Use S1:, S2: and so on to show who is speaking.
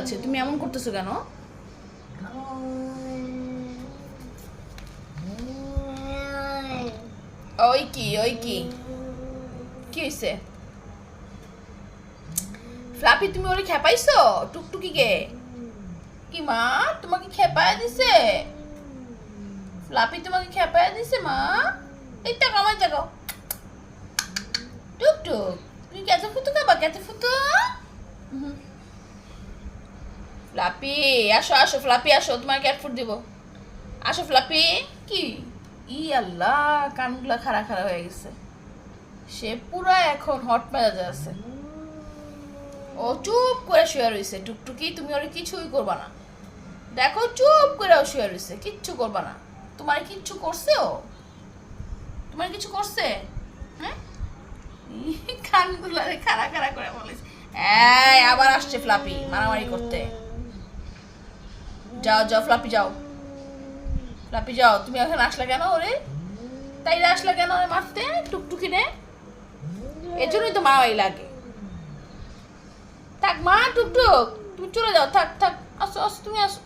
S1: আছে, তুমি এমন করতেছো কেন? ওই কি কি হইছে? ফ্লাপি, তুমি ওরে খেপাইছো টুকটুকিকে? কি মা, তোমাকে খেপায় দিছে? ফ্লাপি তোমাকে খেপায় দিছে মা? এই তাকাও, আমার তাকাও। টুকটুক, তুমি কেঁচো ফুটো খাবা? কেঁচো ফুটো? ফ্লাপি আসো আসো, ফ্লাপি আসো, তোমার ক্যাট ফুড দিব। আসো ফ্লাপি। কি ই আল্লাহ, কানগুলা খাড়া খাড়া হয়ে গেছে। সে পুরা এখন হট মেজাজে আছে। ও চুপ করে শুয়ে রয়েছে। টুকটুকি, তুমি ওরে কিছুই করবা না। দেখো, চুপ করে শুয়ে রয়েছে, কিচ্ছু করবা না। তোমার কিচ্ছু করছে ও? তোমার কিছু করছে? হ্যাঁ, কানগুলা খাড়া খাড়া করে বলেছে। এই আবার আসছে ফ্লাপি মারামারি করতে। যাও যাও ফ্লাপি, যাও ফ্লাপি যাও। তুমি এখন আসলা কেন ওরে? তাই আসলা কেন ওরে মারতে টুকটুকি রে? এর জন্যই তো মারামারি লাগে। থাক মা, টুকটুক তুমি চলে যাও, থাক থাক, আসো আসো, তুমি আসো।